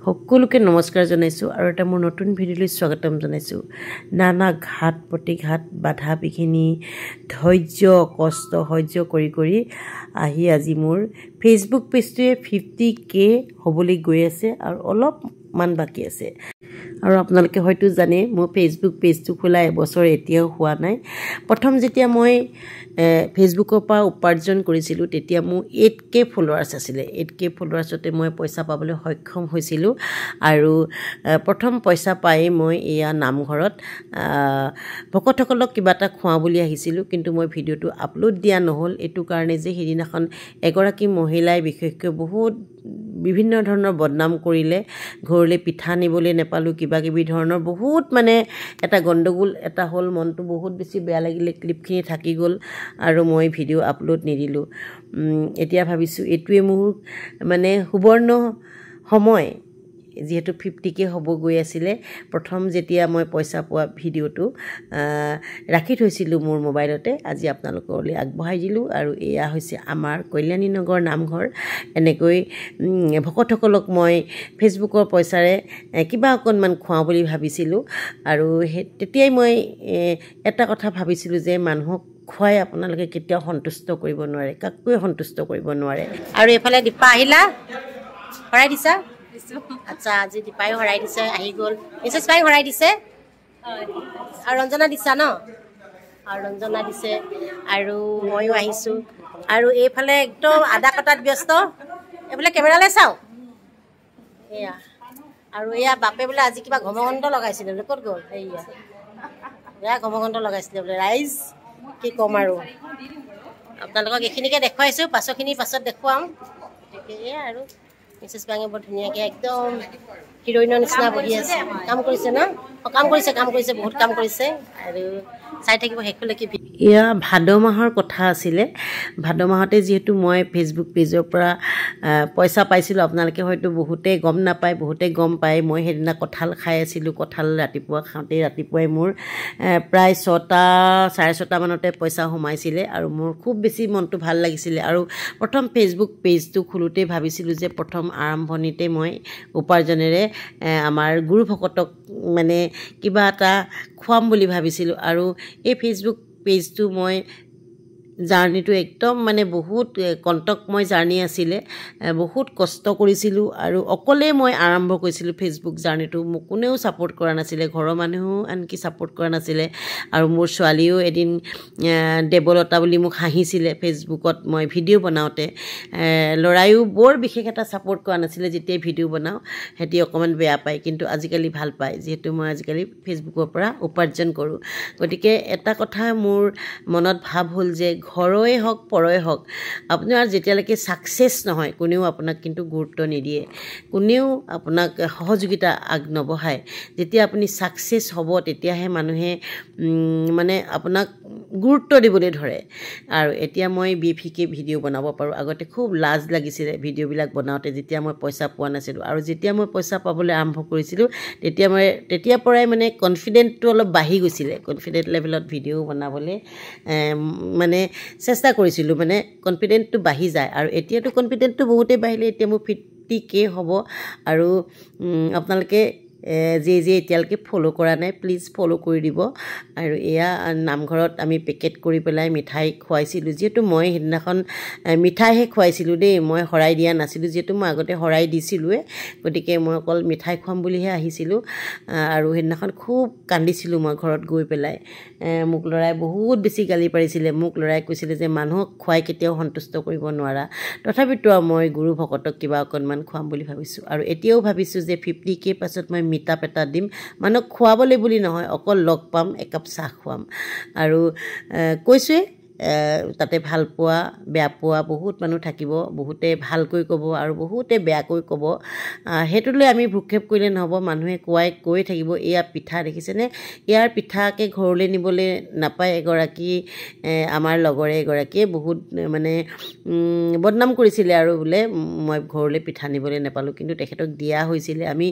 সকলোকে নমস্কাৰ জনাইছোঁ আৰু এটা মোৰ নতুন ভিডিঅ'লৈ স্বাগতম জনাইছোঁ। নানা ঘাট প্ৰতিঘাত বাধা বিঘিনি ধৈৰ্য কষ্ট সহ্য কৰি আহি আজি মোৰ ফেচবুক পেজটোৱে 50K হ'বলৈ গৈ আছে আৰু অলপমান বাকী আছে। আৰু আপোনালোকে হয়তো জানে মোৰ ফেচবুক পেজটো খোলা এবছৰ এতিয়াও হোৱা নাই। প্ৰথম যেতিয়া মই ফেচবুকৰ পৰা উপাৰ্জন কৰিছিলোঁ তেতিয়া মোৰ 8K ফলোৱাৰ্ছ আছিলে। 8K ফলোৱাৰ্ছতে মই পইচা পাবলৈ সক্ষম হৈছিলোঁ আৰু প্ৰথম পইচা পাই মই এয়া নামঘৰত ভকতসকলক কিবা এটা খোৱা বুলি আহিছিলোঁ, কিন্তু মই ভিডিঅ'টো আপলোড দিয়া নহ'ল এইটো কাৰণে যে সেইদিনাখন এগৰাকী মহিলাই বিশেষকৈ বহুত বিভিন্ন ধৰণৰ বদনাম কৰিলে। ঘৰলৈ পিঠা নিবলৈ নেপালোঁ, কিবাকিবি ধৰণৰ বহুত মানে এটা গণ্ডগোল এটা হ'ল। মনটো বহুত বেছি বেয়া লাগিলে, ক্লিপখিনি থাকি গ'ল আৰু মই ভিডিঅ' আপলোড নিদিলোঁ। এতিয়া ভাবিছোঁ এইটোৱে মোৰ মানে সুবৰ্ণ সময়, যিহেতু 50K হ'ব গৈ আছিলে। প্ৰথম যেতিয়া মই পইচা পোৱা ভিডিঅ'টো ৰাখি থৈছিলোঁ মোৰ মোবাইলতে, আজি আপোনালোকলৈ আগবঢ়াই দিলোঁ। আৰু এয়া হৈছে আমাৰ কল্যাণী নগৰ নামঘৰ। এনেকৈ ভকতসকলক মই ফেচবুকৰ পইচাৰে কিবা অকণমান খুৱাওঁ বুলি ভাবিছিলোঁ। আৰু তেতিয়াই মই এটা কথা ভাবিছিলোঁ যে মানুহক খুৱাই আপোনালোকে কেতিয়াও সন্তুষ্ট কৰিব নোৱাৰে, কাকোৱে সন্তুষ্ট কৰিব নোৱাৰে। আৰু এইফালে দীপা আহিলা, শৰাই দিছা? আচ্ছা, আজি দীপাই শৰাই দিছে, আহি গ'ল। মিছেছ পাই শৰাই দিছে আৰু ৰঞ্জনা দিছা ন? আৰু ৰঞ্জনা দিছে আৰু ময়ো আহিছোঁ। আৰু এইফালে একদম আদা কটাত ব্যস্ত, এইফালে কেমেৰালৈ চাওঁ। এয়া আৰু এয়া বাপে বোলে আজি কিবা ঘমঘণ্ট লগাইছিলে বোলে, ক'ত গ'ল? এয়া ঘমঘণ্ট লগাইছিলে বোলে। ৰাইজ কি ক'ম আৰু, আপোনালোকক এইখিনিকে দেখুৱাইছোঁ, পাছৰখিনি পাছত দেখুৱাম। গতিকে এয়া আৰু মিছেছ পাঙে বৰ ধুনীয়াকৈ একদম হিৰইনৰ নিচিনা বহি আছে। কাম কৰিছে ন? কাম কৰিছে বহুত কাম কৰিছে। আৰু চাই থাকিব শেষলৈকে। এয়া ভাদ মাহৰ কথা আছিলে। ভাদ মাহতে যিহেতু মই ফেচবুক পেজৰ পৰা পইচা পাইছিলোঁ, আপোনালোকে হয়তো বহুতেই গম নাপায়, বহুতেই গম পায়। মই সেইদিনা কঁঠাল খাই আছিলোঁ। কঁঠাল ৰাতিপুৱা খাওঁতেই ৰাতিপুৱাই মোৰ প্ৰায় 6টা 6:30 মানতে পইচা সোমাইছিলে আৰু মোৰ খুব বেছি মনটো ভাল লাগিছিলে। আৰু প্ৰথম ফেচবুক পেজটো খোলোঁতেই ভাবিছিলোঁ যে প্ৰথম আৰম্ভণিতে মই উপাৰ্জনেৰে আমাৰ গুৰু ভকতক মানে কিবা এটা খুৱাম বুলি ভাবিছিলোঁ। আৰু এই ফেচবুক পেজটো মই জাৰ্ণিটো একদম মানে বহুত কণ্টকময় জাৰ্ণি আছিলে। বহুত কষ্ট কৰিছিলোঁ আৰু অকলেই মই আৰম্ভ কৰিছিলোঁ ফেচবুক জাৰ্ণিটো। মোক কোনেও ছাপোৰ্ট কৰা নাছিলে, ঘৰৰ মানুহেও আনকি ছাপোৰ্ট কৰা নাছিলে। আৰু মোৰ ছোৱালীও এদিন দেৱলতা বুলি মোক হাঁহিছিলে ফেচবুকত মই ভিডিঅ' বনাওঁতে। ল'ৰায়ো বৰ বিশেষ এটা ছাপোৰ্ট কৰা নাছিলে। যেতিয়াই ভিডিঅ' বনাওঁ সিহঁতি অকণমান বেয়া পায়, কিন্তু আজিকালি ভাল পায়, যিহেতু মই আজিকালি ফেচবুকৰ পৰা উপাৰ্জন কৰোঁ। গতিকে এটা কথা মোৰ মনত ভাৱ হ'ল যে ঘৰৰে হওক পৰৰে হওক, আপোনাৰ যেতিয়ালৈকে ছাকচেছ নহয় কোনেও আপোনাক কিন্তু গুৰুত্ব নিদিয়ে, কোনেও আপোনাক সহযোগিতা নবঢ়ায়। যেতিয়া আপুনি ছাকচেছ হ'ব তেতিয়াহে মানুহে মানে আপোনাক গুৰুত্ব দিবলৈ ধৰে। আৰু এতিয়া মই BFK ভিডিঅ' বনাব পাৰোঁ। আগতে খুব লাজ লাগিছিলে ভিডিঅ'বিলাক বনাওঁতে, যেতিয়া মই পইচা পোৱা নাছিলোঁ। আৰু যেতিয়া মই পইচা পাবলৈ আৰম্ভ কৰিছিলোঁ তেতিয়াৰ পৰাই মানে কনফিডেণ্টটো অলপ বাঢ়ি গৈছিলে। কনফিডেণ্ট লেভেলত ভিডিঅ' বনাবলৈ মানে চেষ্টা কৰিছিলোঁ, মানে কনফিডেণ্টটো বাঢ়ি যায়। আৰু এতিয়াতো কনফিডেণ্টটো বহুতেই বাঢ়িলে। এতিয়া মোৰ 50K হ'ব। আৰু আপোনালোকে যি এতিয়ালৈকে ফ'ল' কৰা নাই প্লিজ ফ'ল' কৰি দিব। আৰু এয়া নামঘৰত আমি পেকেট কৰি পেলাই মিঠাই খুৱাইছিলোঁ, যিহেতু মই সেইদিনাখন মিঠাইহে খুৱাইছিলোঁ দেই, মই শৰাই দিয়া নাছিলোঁ, যিহেতু মই আগতে শৰাই দিছিলোঁৱে। গতিকে মই অকল মিঠাই খুৱাম বুলিহে আহিছিলোঁ। আৰু সেইদিনাখন খুব কান্দিছিলোঁ মই ঘৰত গৈ পেলাই। মোক ল'ৰাই বহুত বেছি গালি পাৰিছিলে। মোক ল'ৰাই কৈছিলে যে মানুহক খুৱাই কেতিয়াও সন্তুষ্ট কৰিব নোৱাৰা। তথাপিতো মই গুৰু ভকতক কিবা অকণমান খুৱাম বুলি ভাবিছোঁ। আৰু এতিয়াও ভাবিছোঁ যে 50K পাছত মই মিটাপ এটা দিম, মানুহক খুৱাবলৈ বুলি নহয়, অকল লগ পাম, একাপ চাহ খুৱাম। আৰু কৈছোঁৱে তাতে ভাল পোৱা বেয়া পোৱা বহুত মানুহ থাকিব, বহুতে ভালকৈ ক'ব আৰু বহুতে বেয়াকৈ ক'ব। সেইটোলৈ আমি ভ্ৰূক্ষেপ কৰিলে নহ'ব। মানুহে কৈ থাকিব এয়া পিঠা দেখিছেনে, ইয়াৰ পিঠাকে ঘৰলৈ নিবলৈ নাপায়। আমাৰ লগৰে এগৰাকীয়ে বহুত মানে বদনাম কৰিছিলে আৰু বোলে মই ঘৰলৈ পিঠা নিবলৈ নাপালোঁ, কিন্তু তেখেতক দিয়া হৈছিলে। আমি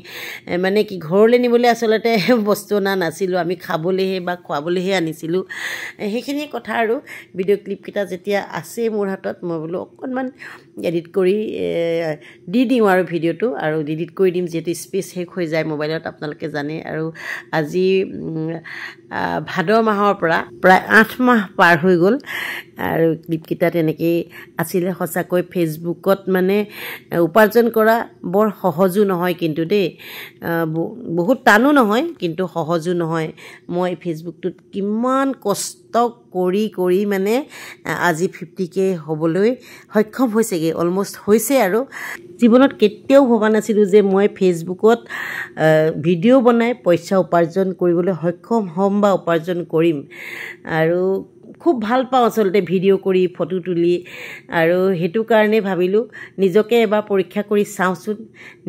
মানে কি ঘৰলৈ নিবলৈ আচলতে বস্তু অনা নাছিলোঁ, আমি খাবলৈহে বা খুৱাবলৈহে আনিছিলোঁ। সেইখিনি কথা আৰু ভিডিঅ' ক্লিপকেইটা যেতিয়া আছে মোৰ হাতত মই বোলো অকণমান এডিট কৰি দি দিওঁ আৰু ভিডিঅ'টো আৰু ডিলিট কৰি দিম যিহেতু স্পেচ শেষ হৈ যায় মোবাইলত আপোনালোকে জানে আৰু আজি ভাদ মাহৰ পৰা প্ৰায় 8 মাহ পাৰ হৈ গ'ল আৰু ক্লিপকেইটা তেনেকেই আছিলে সঁচাকৈ ফেচবুকত মানে উপাৰ্জন কৰা বৰ সহজো নহয় কিন্তু দেই বহুত টানো নহয় কিন্তু সহজো নহয় মই ফেচবুকটোত কিমান কষ্ট কৰি মানে আজি 50K হ'বলৈ সক্ষম হৈছেগৈ অলমষ্ট হৈছে আৰু জীৱনত কেতিয়াও ভবা নাছিলোঁ যে মই ফেচবুকত ভিডিঅ' বনাই পইচা উপাৰ্জন কৰিবলৈ সক্ষম হ'ম বা উপাৰ্জন কৰিম আৰু খুব ভাল পাওঁ আচলতে ভিডিঅ' কৰি ফটো তুলি আৰু সেইটো কাৰণে ভাবিলোঁ নিজকে এবাৰ পৰীক্ষা কৰি চাওঁচোন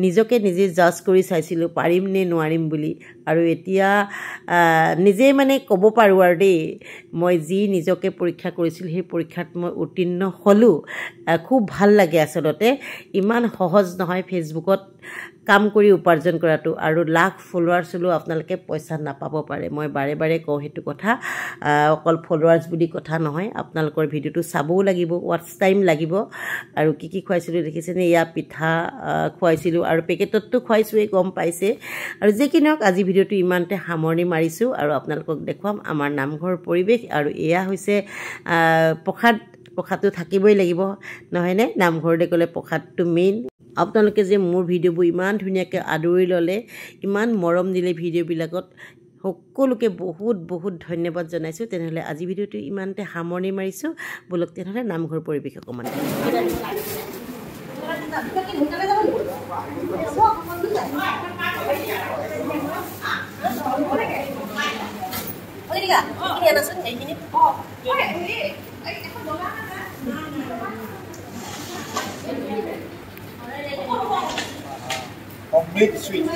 নিজকে নিজে জাজ কৰি চাইছিলোঁ পাৰিম নে নোৱাৰিম বুলি আৰু এতিয়া নিজেই মানে ক'ব পাৰোঁ আৰু দেই মই যি নিজকে পৰীক্ষা কৰিছিলোঁ সেই পৰীক্ষাত মই উত্তীৰ্ণ হ'লোঁ খুব ভাল লাগে আচলতে ইমান সহজ নহয় ফেচবুকত কাম কৰি উপাৰ্জন কৰাটো আৰু লাখ ফলোৱাৰ্ছ হ'লেও আপোনালোকে পইচা নাপাব পাৰে মই বাৰে বাৰে কওঁ সেইটো কথা অকল ফলোৱাৰ্ছ বুলি কথা নহয় আপোনালোকৰ ভিডিঅ'টো চাবও লাগিব ৱাটছ টাইম লাগিব আৰু কি কি খুৱাইছিলোঁ দেখিছেনে এয়া পিঠা খুৱাইছিলোঁ আৰু পেকেটততো খুৱাইছোঁৱেই গম পাইছে আৰু যি কি নহওক আজি ভিডিঅ'টো ইমানতে সামৰণি মাৰিছোঁ আৰু আপোনালোকক দেখুৱাম আমাৰ নামঘৰ পৰিৱেশ আৰু এয়া হৈছে প্ৰসাদটো থাকিবই লাগিব নহয়নে নামঘৰলৈ গ'লে প্ৰসাদটো মেইন আপোনালোকে যে মোৰ ভিডিঅ'বোৰ ইমান ধুনীয়াকৈ আদৰি ল'লে ইমান মৰম দিলে ভিডিঅ'বিলাকত সকলোকে বহুত বহুত ধন্যবাদ জনাইছোঁ তেনেহ'লে আজি ভিডিঅ'টো ইমানতে সামৰণি মাৰিছোঁ বলক তেনেহ'লে নামঘৰ পৰিৱেশ অকণমান Complete sweet.